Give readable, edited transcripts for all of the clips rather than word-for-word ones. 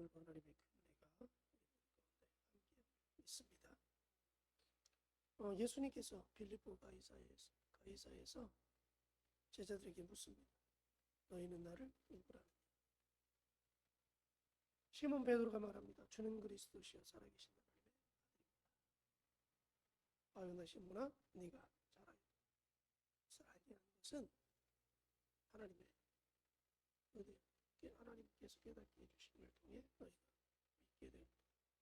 오늘도 하나님의 은혜가 함께 있습니다. 예수님께서 빌립보 가이사에서 제자들에게 묻습니다. 너희는 나를 누구라 하느냐? 시몬 베드로가 말합니다. 주는 그리스도시여 살아계신 하나님의 아들입니다. 아유나 시몬아, 네가 잘 알고 것을 알게 하는 것은 하나님의 은혜, 하나님께서 깨닫게 해주심을 통해 너희가 믿게 되고,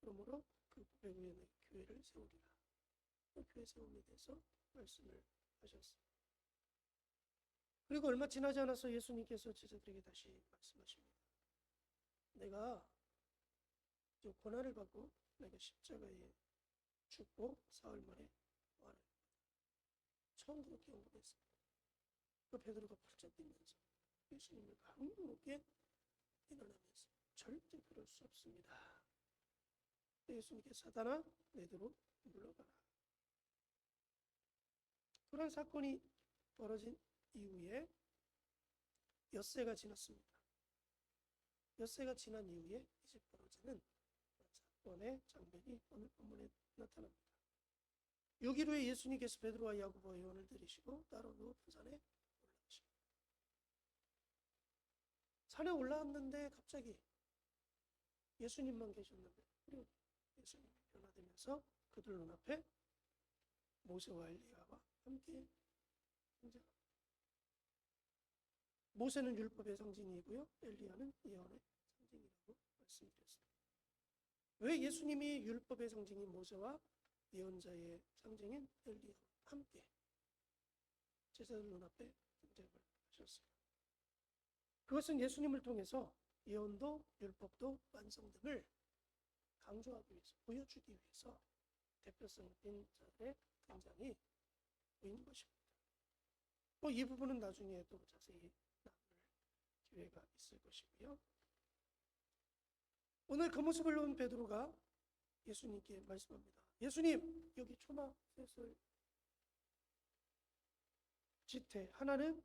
그러므로 그 고백 위에 너희 교회를 세우리라. 그 교회 세움에 대해서 말씀을 하셨습니다. 그리고 얼마 지나지 않아서 예수님께서 제자들에게 다시 말씀하십니다. 내가 고난을 받고 내가 십자가에 죽고 사흘 만에 부활을 처음 그렇게 언급했습니다. 그 베드로가 벌쩍 뛰면서 예수님을 강력하게 일어나면서 절대 그럴 수 없습니다. 예수님께서 사단아 내게로 물러가라. 그런 사건이 벌어진 이후에 엿새가 지났습니다. 엿새가 지난 이후에 이제 벌어지는 사건의 장면이 오늘 본문에 나타납니다. 6일 후에 예수님께서 베드로와 야고보와 요한을 데리시고 따로 누워 산에 올라가십니다. 산에 올라왔는데 갑자기 예수님만 계셨는데 그리고 예수님이 변화되면서 그들 눈앞에 모세와 엘리야와 함께 등장합니다. 모세는 율법의 상징이고요, 엘리야는 예언의 상징이라고 말씀드렸습니다. 왜 예수님이 율법의 상징인 모세와 예언자의 상징인 엘리야와 함께 제자들 눈앞에 등장을 하셨습니다. 그것은 예수님을 통해서 예언도 율법도 완성됨을 강조하기 위해서, 보여주기 위해서 대표성 있는 자들의 등장이 보이는 것입니다. 이 부분은 나중에 또 자세히 나눌 기회가 있을 것이고요. 오늘 그 모습을 본 베드로가 예수님께 말씀합니다. 예수님, 여기 초막셋을 지태, 하나는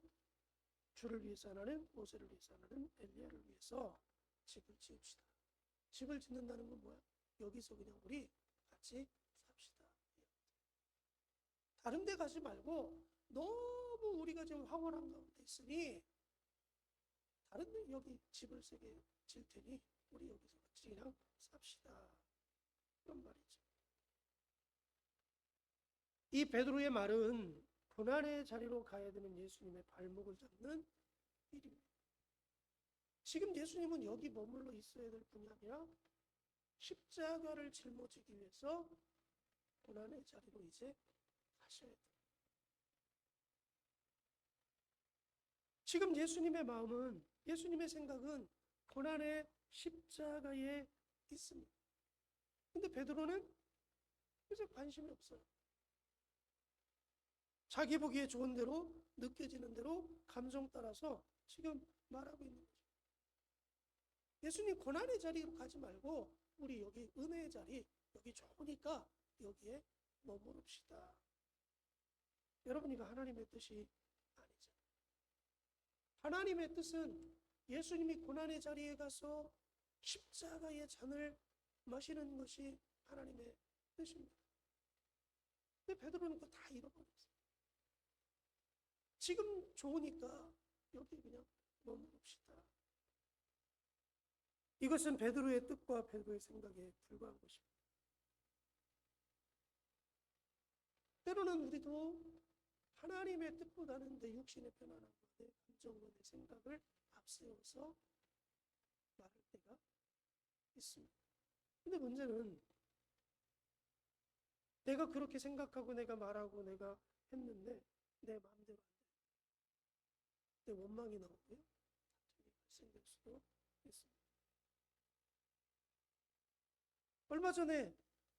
주를 위해서, 하나는 모세를 위해서, 하나는 엘리야를 위해서 집을 지읍시다. 집을 짓는다는 건 뭐야? 여기서 그냥 우리 같이 삽시다. 다른 데 가지 말고 너무 우리가 지금 황홀한 가운데 있으니 다른 데 여기 집을 세게 질 테니 우리 여기서 같이 그냥 삽시다. 그런 말이죠. 이 베드로의 말은 고난의 자리로 가야 되는 예수님의 발목을 잡는 일입니다. 지금 예수님은 여기 머물러 있어야 될 뿐이 아니라 십자가를 짊어지기 위해서 고난의 자리로 이제 가셔야 돼요. 지금 예수님의 마음은, 예수님의 생각은 고난의 십자가에 있습니다. 근데 베드로는 그저 관심이 없어요. 자기 보기에 좋은 대로, 느껴지는 대로 감정 따라서 지금 말하고 있는 거죠. 예수님 고난의 자리로 가지 말고 우리 여기 은혜의 자리, 여기 좋으니까 여기에 머무릅시다. 여러분, 이거 하나님의 뜻이 아니죠. 하나님의 뜻은 예수님이 고난의 자리에 가서 십자가의 잔을 마시는 것이 하나님의 뜻입니다. 근데 베드로는 그거 다 잃어버렸어요. 지금 좋으니까 여기 그냥 머무릅시다. 이것은 베드로의 뜻과 베드로의 생각에 불과한 것입니다. 때로는 우리도 하나님의 뜻보다는 내 육신의 편안함과 내 감정과 내 생각을 앞세워서 말할 때가 있습니다. 근데 문제는 내가 그렇게 생각하고 내가 말하고 내가 했는데 내 마음대로 안 돼요. 내 원망이 나오고요, 다툼이 발생될 수도 있습니다. 얼마 전에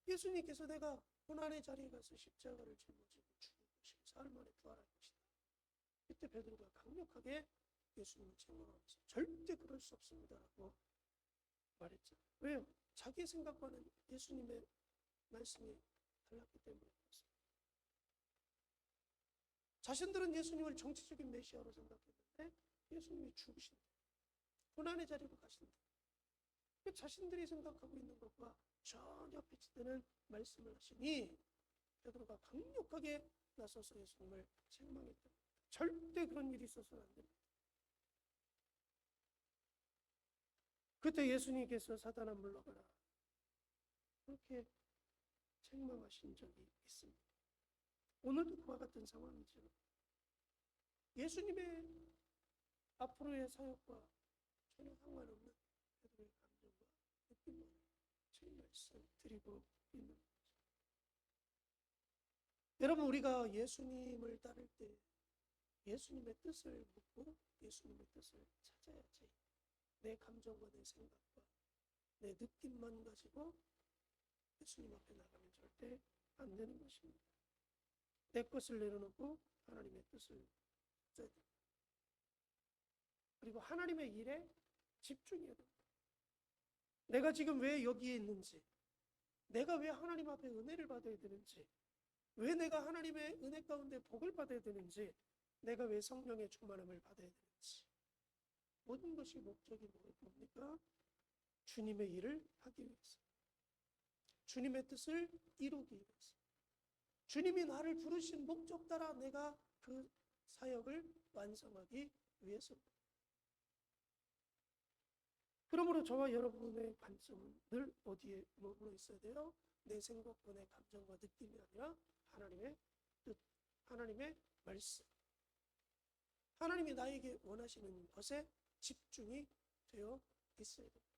예수님께서 내가 고난의 자리에 가서 십자가를 짊어지고 죽을 것이고 사흘 만에 부활할 것이다. 그때 베드로가 강력하게 예수님을 책망하면서 절대 그럴 수 없습니다라고 말했죠. 왜요? 자기의 생각과는 예수님의 말씀이 달랐기 때문에 그렇습니다. 자신들은 예수님을 정치적인 메시아로 생각했는데 예수님이 죽으신다. 고난의 자리로 가신다. 자신들이 생각하고 있는 것과 전혀 배치되는 말씀을 하시니 베드로가 강력하게 나서서 예수님을 책망했다. 절대 그런 일이 있어서는 안 됩니다. 그때 예수님께서 사단아 물러가라 그렇게 책망하신 적이 있습니다. 오늘도 그와 같은 상황이죠. 예수님의 앞으로의 사역과 전혀 상관없는 베드로의 감정과 느낌을 제 말씀드리고 있는 거죠. 여러분, 우리가 예수님을 따를 때 예수님의 뜻을 묻고 예수님의 뜻을 찾아야지 내 감정과 내 생각과 내 느낌만 가지고 예수님 앞에 나가면 절대 안 되는 것입니다. 내 것을 내려놓고 하나님의 뜻을 찾아야 됩니다. 그리고 하나님의 일에 집중해야 됩니다. 내가 지금 왜 여기에 있는지, 내가 왜 하나님 앞에 은혜를 받아야 되는지, 왜 내가 하나님의 은혜 가운데 복을 받아야 되는지, 내가 왜 성령의 충만함을 받아야 되는지, 모든 것이 목적이 뭡니까? 주님의 일을 하기 위해서, 주님의 뜻을 이루기 위해서, 주님이 나를 부르신 목적 따라 내가 그 사역을 완성하기 위해서입니다. 그러므로 저와 여러분의 관점은 늘 어디에 머물러 있어야 돼요? 내 생각과 내 감정과 느낌이 아니라 하나님의 뜻, 하나님의 말씀, 하나님이 나에게 원하시는 것에 집중이 되어 있어야 됩니다.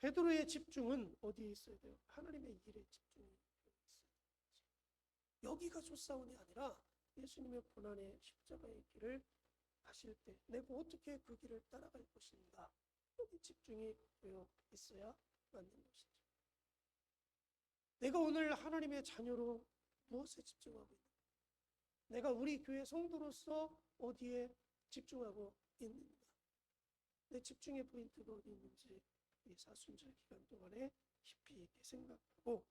베드로의 집중은 어디에 있어야 돼요? 하나님의 일에 집중이 되어 있어야 됩니다. 여기가 좋사온이 아니라 예수님의 고난의 십자가의 길을 가실 때 내가 어떻게 그 길을 따라갈 것인가, 여기 집중이 되어 있어야 맞는 것이죠. 내가 오늘 하나님의 자녀로 무엇에 집중하고 있는가, 내가 우리 교회 성도로서 어디에 집중하고 있는가, 내 집중의 포인트가 어디 있는지 이 사순절 기간 동안에 깊이 있게 생각하고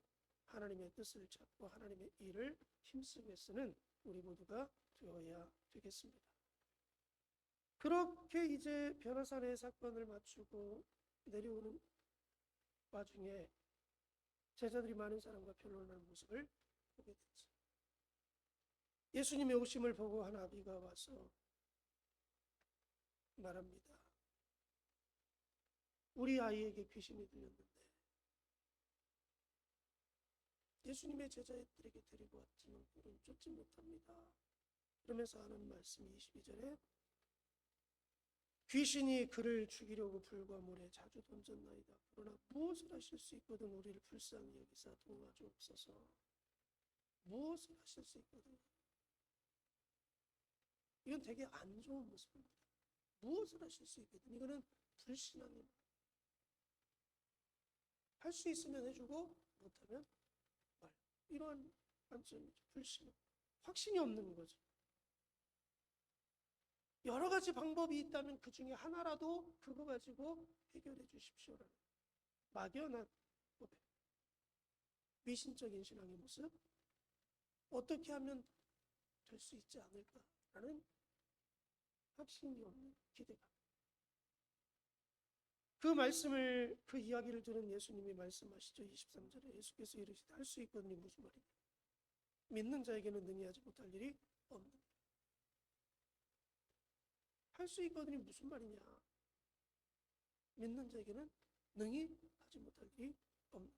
하나님의 뜻을 찾고 하나님의 일을 힘쓰게 쓰는 우리 모두가 되어야 되겠습니다. 그렇게 이제 변호사의 사건을 마치고 내려오는 와중에 제자들이 많은 사람과 변론하는 모습을 보게 됐죠. 예수님의 오심을 보고 한 아비가 와서 말합니다. 우리 아이에게 귀신이 들렸는데 예수님의 제자들에게 데리고 왔지만 그는 쫓지 못합니다. 그러면서 하는 말씀이 22절에 귀신이 그를 죽이려고 불과 모래 자주 던졌나이다. 그러나 무엇을 하실 수 있거든 우리를 불쌍히 여기사 도와주옵소서. 무엇을 하실 수 있거든. 이건 되게 안 좋은 모습입니다. 무엇을 하실 수 있거든. 이거는 불신앙입니다. 할 수 있으면 해주고 못하면 말. 이러한 관점이죠. 불신앙. 확신이 없는 거죠. 여러 가지 방법이 있다면 그 중에 하나라도 그거 가지고 해결해 주십시오라는 막연한 미신적인 신앙의 모습, 어떻게 하면 될 수 있지 않을까라는 확신이 없는 기대감. 그 말씀을, 그 이야기를 들은 예수님이 말씀하시죠. 23절에 예수께서 이르시되 할 수 있거든요. 무슨 말이냐? 믿는 자에게는 능히 하지 못할 일이 없는. 할 수 있거든요. 무슨 말이냐? 믿는 자에게는 능히 하지 못할 일이 없는.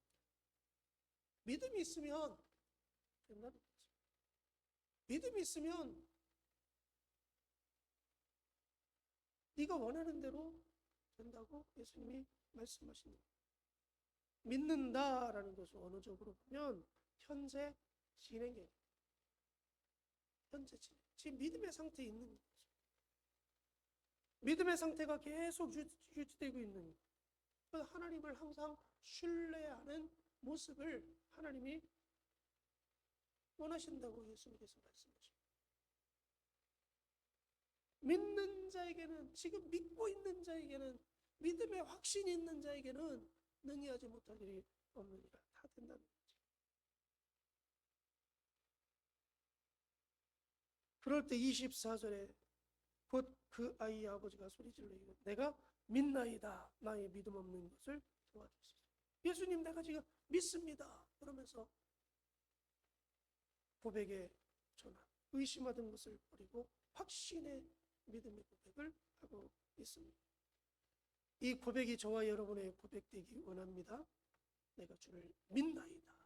믿음이 있으면 된다는 거죠. 믿음이 있으면 네가 원하는 대로 된다고 예수님이 말씀하시는 거예요. 믿는다라는 것을 언어적으로 보면 현재 진행형, 현재 진행. 지금 믿음의 상태에 있는 거죠. 믿음의 상태가 계속 유지되고 있는 거예요. 하나님을 항상 신뢰하는 모습을 하나님이 원하신다고 예수님께서 말씀하십니다. 믿는 자에게는, 지금 믿고 있는 자에게는, 믿음의 확신이 있는 자에게는 능히 하지 못할 일이 없느니라. 다 된다는 거죠. 그럴 때 24절에 곧 그 아이의 아버지가 소리질러 이르되 내가 믿나이다. 나의 믿음 없는 것을 도와주시소. 예수님, 내가 지금 믿습니다. 그러면서 고백의 전환, 의심하던 것을 버리고 확신의 믿음의 고백을 하고 있습니다. 이 고백이 저와 여러분의 고백되기 원합니다. 내가 주를 믿나이다.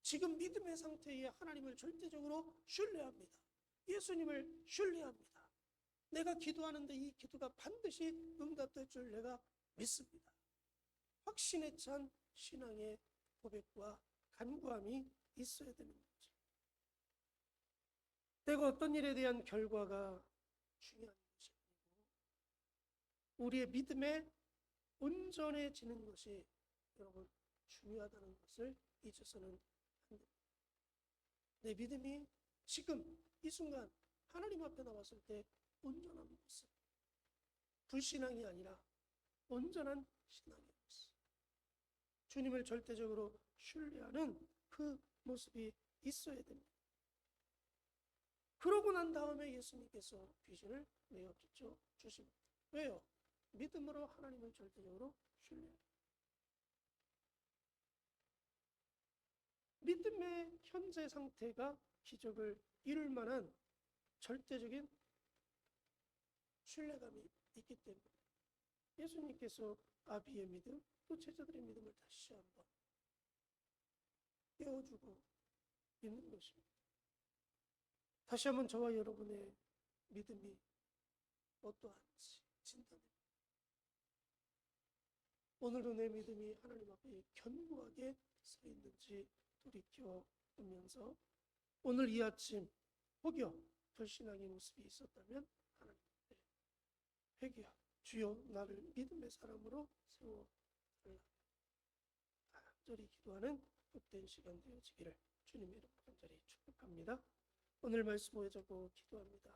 지금 믿음의 상태에 하나님을 절대적으로 신뢰합니다. 예수님을 신뢰합니다. 내가 기도하는데 이 기도가 반드시 응답될 줄 내가 믿습니다. 확신에 찬 신앙의 고백과 간구함이 있어야 되는 거죠. 내가 어떤 일에 대한 결과가 중요한 것이 아니고 우리의 믿음에 온전해지는 것이 여러분 중요하다는 것을 잊어서는 안 됩니다. 내 믿음이 지금 이 순간 하나님 앞에 나왔을 때 온전한 모습, 불신앙이 아니라 온전한 신앙의 모습, 주님을 절대적으로 신뢰하는 그 모습이 있어야 됩니다. 그러고 난 다음에 예수님께서 비전을 내어주죠. 주십니다. 왜요? 믿음으로 하나님을 절대적으로 신뢰합니다. 믿음의 현재 상태가 기적을 이룰 만한 절대적인 신뢰감이 있기 때문에 예수님께서 아비의 믿음, 또 제자들의 믿음을 다시 한번 깨워주고 있는 것입니다. 다시 한번 저와 여러분의 믿음이 어떠한지 진단해봅니다. 오늘도 내 믿음이 하나님 앞에 견고하게 서 있는지 돌이켜보면서 오늘 이 아침 혹여 불신앙의 모습이 있었다면 하나님 앞에 회개하고 주여 나를 믿음의 사람으로 세워달라 간절히 기도하는 복된 시간 되어지기를 주님의 이름으로 간절히 축복합니다. 오늘 말씀 보여주고 기도합니다.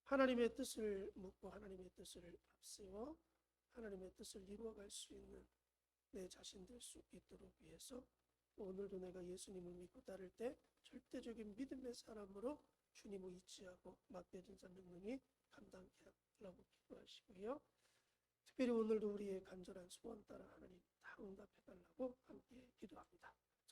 하나님의 뜻을 묻고 하나님의 뜻을 앞세워 하나님의 뜻을 이루어갈 수 있는 내 자신 될 수 있도록 위해서 오늘도 내가 예수님을 믿고 따를 때 절대적인 믿음의 사람으로 주님을 의지하고 맡겨진 자 명령이 감당케 하라고 기도하시고요. 특별히 오늘도 우리의 간절한 소원 따라 하나님 다 응답해 달라고 함께 기도합니다.